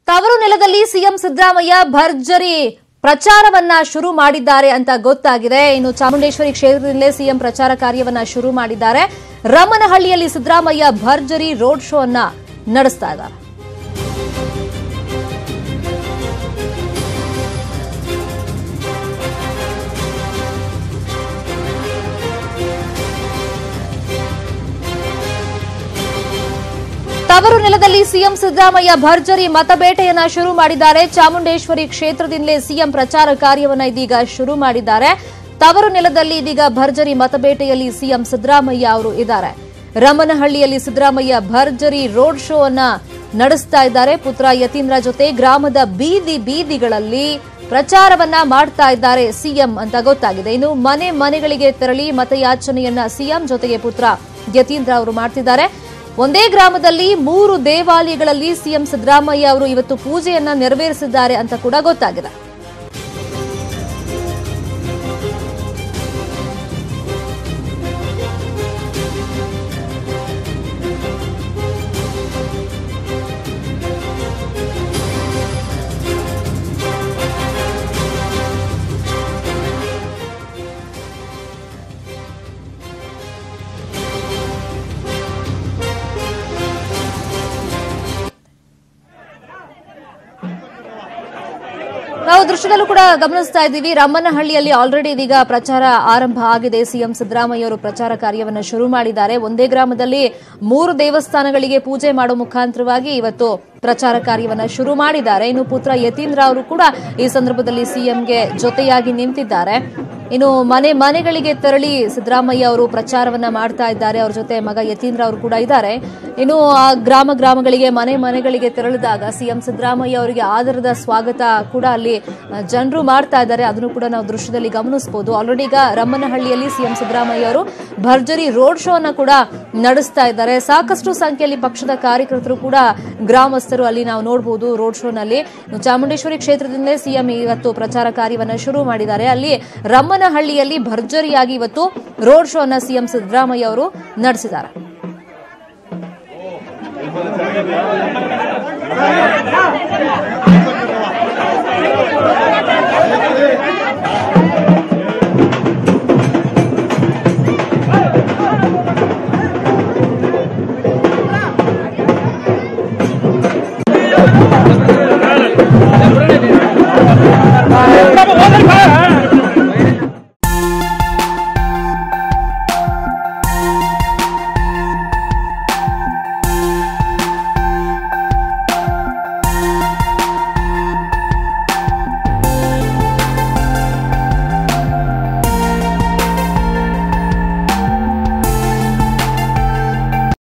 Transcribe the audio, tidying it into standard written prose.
ತವರು ನೆಲದಲ್ಲಿ ಸಿಎಂ ಸಿದ್ದರಾಮಯ್ಯ ಭರ್ಜರಿ ಪ್ರಚಾರವನ್ನ ಶುರು ಮಾಡಿದ್ದಾರೆ ಅಂತ ಗೊತ್ತಾಗಿದೆ. ಇನ್ನು ಚಾಮುಂಡೇಶ್ವರಿ ಕ್ಷೇತ್ರದಲ್ಲೇ ಸಿಎಂ ಪ್ರಚಾರ ಕಾರ್ಯವನ್ನ ಶುರು ಮಾಡಿದ್ದಾರೆ. ರಮ್ಮನಹಳ್ಳಿಯಲ್ಲಿ ಸಿದ್ದರಾಮಯ್ಯ ಭರ್ಜರಿ ರೋಡ್ ಶೋ ಅನ್ನ ನಡೆಸ್ತಾ ಇದ್ದಾರೆ. ತವರು ನೆಲದಲ್ಲಿ ಸಿಎಂ ಸಿದ್ದರಾಮಯ್ಯ ಭರ್ಜರಿ ಮತಬೇಟೆಯನ್ನ ಶುರು ಮಾಡಿದ್ದಾರೆ. ಚಾಮುಂಡೇಶ್ವರಿ ಕ್ಷೇತ್ರದಿಂದಲೇ ಸಿಎಂ ಪ್ರಚಾರ ಕಾರ್ಯವನ್ನ ಇದೀಗ ಶುರು ಮಾಡಿದ್ದಾರೆ. ತವರು ನೆಲದಲ್ಲಿ ಇದೀಗ ಭರ್ಜರಿ ಮತಬೇಟೆಯಲ್ಲಿ ಸಿಎಂ ಸಿದ್ದರಾಮಯ್ಯ ಅವರು ಇದ್ದಾರೆ. ರಮ್ಮನಹಳ್ಳಿಯಲ್ಲಿ ಸಿದ್ದರಾಮಯ್ಯ ಭರ್ಜರಿ ರೋಡ್ ಶೋ ಅನ್ನ ನಡೆಸ್ತಾ ಇದ್ದಾರೆ. ಪುತ್ರ ಯತೀಂದ್ರ ಜೊತೆ ಗ್ರಾಮದ ಬೀದಿಗಳಲ್ಲಿ ಪ್ರಚಾರವನ್ನ ಮಾಡ್ತಾ ಇದ್ದಾರೆ ಸಿಎಂ ಅಂತ ಗೊತ್ತಾಗಿದೆ. ಇನ್ನು ಮನೆಗಳಿಗೆ ತೆರಳಿ ಮತಯಾಚನೆಯನ್ನ ಸಿಎಂ ಜೊತೆಗೆ ಪುತ್ರ ಯತೀಂದ್ರ ಅವರು ಮಾಡ್ತಿದ್ದಾರೆ. ಒಂದೇ ಗ್ರಾಮದಲ್ಲಿ 3 ದೇವಾಲಯಗಳಲ್ಲಿ ಸಿಎಂ ಸಿದ್ದರಾಮಯ್ಯ ಅವರು ಇವತ್ತು ಪೂಜೆಯನ್ನ ನೆರವೇರಿಸಿದ್ದಾರೆ ಅಂತ ಕೂಡ ಗೊತ್ತಾಗಿದೆ. ನಾವು ದೃಶ್ಯದಲ್ಲೂ ಕೂಡ ಗಮನಿಸ್ತಾ ಇದ್ದೀವಿ. ರಮ್ಮನಹಳ್ಳಿಯಲ್ಲಿ ಆಲ್ರೆಡಿ ಇದೀಗ ಪ್ರಚಾರ ಆರಂಭ ಆಗಿದೆ. ಸಿಎಂ ಸಿದ್ದರಾಮಯ್ಯ ಅವರು ಪ್ರಚಾರ ಕಾರ್ಯವನ್ನು ಶುರು ಮಾಡಿದ್ದಾರೆ. ಒಂದೇ ಗ್ರಾಮದಲ್ಲಿ 3 ದೇವಸ್ಥಾನಗಳಿಗೆ ಪೂಜೆ ಮಾಡುವ ಮುಖಾಂತರವಾಗಿ ಇವತ್ತು ಪ್ರಚಾರ ಕಾರ್ಯವನ್ನು ಶುರು ಮಾಡಿದ್ದಾರೆ. ಇನ್ನು ಪುತ್ರ ಯತೀಂದ್ರ ಅವರು ಕೂಡ ಈ ಸಂದರ್ಭದಲ್ಲಿ ಸಿಎಂಗೆ ಜೊತೆಯಾಗಿ ನಿಂತಿದ್ದಾರೆ. ಇನ್ನು ಮನೆಗಳಿಗೆ ತೆರಳಿ ಸಿದ್ದರಾಮಯ್ಯ ಅವರು ಪ್ರಚಾರವನ್ನ ಮಾಡ್ತಾ ಇದ್ದಾರೆ. ಅವ್ರ ಜೊತೆ ಮಗ ಯತೀಂದ್ರ ಅವರು ಕೂಡ ಇದ್ದಾರೆ. ಇನ್ನು ಆ ಗ್ರಾಮಗಳಿಗೆ ಮನೆಗಳಿಗೆ ತೆರಳಿದಾಗ ಸಿಎಂ ಸಿದ್ದರಾಮಯ್ಯ ಅವರಿಗೆ ಆದರದ ಸ್ವಾಗತ ಕೂಡ ಅಲ್ಲಿ ಜನರು ಮಾಡ್ತಾ ಇದ್ದಾರೆ. ಅದನ್ನು ಕೂಡ ನಾವು ದೃಶ್ಯದಲ್ಲಿ ಗಮನಿಸಬಹುದು. ಆಲ್ರೆಡಿ ಈಗ ರಮ್ಮನಹಳ್ಳಿಯಲ್ಲಿ ಸಿಎಂ ಸಿದ್ದರಾಮಯ್ಯ ಅವರು ಭರ್ಜರಿ ರೋಡ್ ಶೋ ಅನ್ನ ಕೂಡ ನಡೆಸ್ತಾ ಇದ್ದಾರೆ. ಸಾಕಷ್ಟು ಸಂಖ್ಯೆಯಲ್ಲಿ ಪಕ್ಷದ ಕಾರ್ಯಕರ್ತರು ಕೂಡ ಗ್ರಾಮಸ್ಥರು ಅಲ್ಲಿ ನಾವು ನೋಡಬಹುದು ರೋಡ್ ಶೋನಲ್ಲಿ. ಚಾಮುಂಡೇಶ್ವರಿ ಕ್ಷೇತ್ರದಿಂದ ಸಿಎಂ ಇವತ್ತು ಪ್ರಚಾರ ಕಾರ್ಯವನ್ನ ಶುರು ಮಾಡಿದ್ದಾರೆ. ಅಲ್ಲಿ ರಮ್ಮನಹಳ್ಳಿಯಲ್ಲಿ ಭರ್ಜರಿಯಾಗಿ ಇವತ್ತು ರೋಡ್ ಶೋ ಅನ್ನ ಸಿಎಂ ಸಿದ್ದರಾಮಯ್ಯ ಅವರು ನಡೆಸಿದ್ದಾರೆ.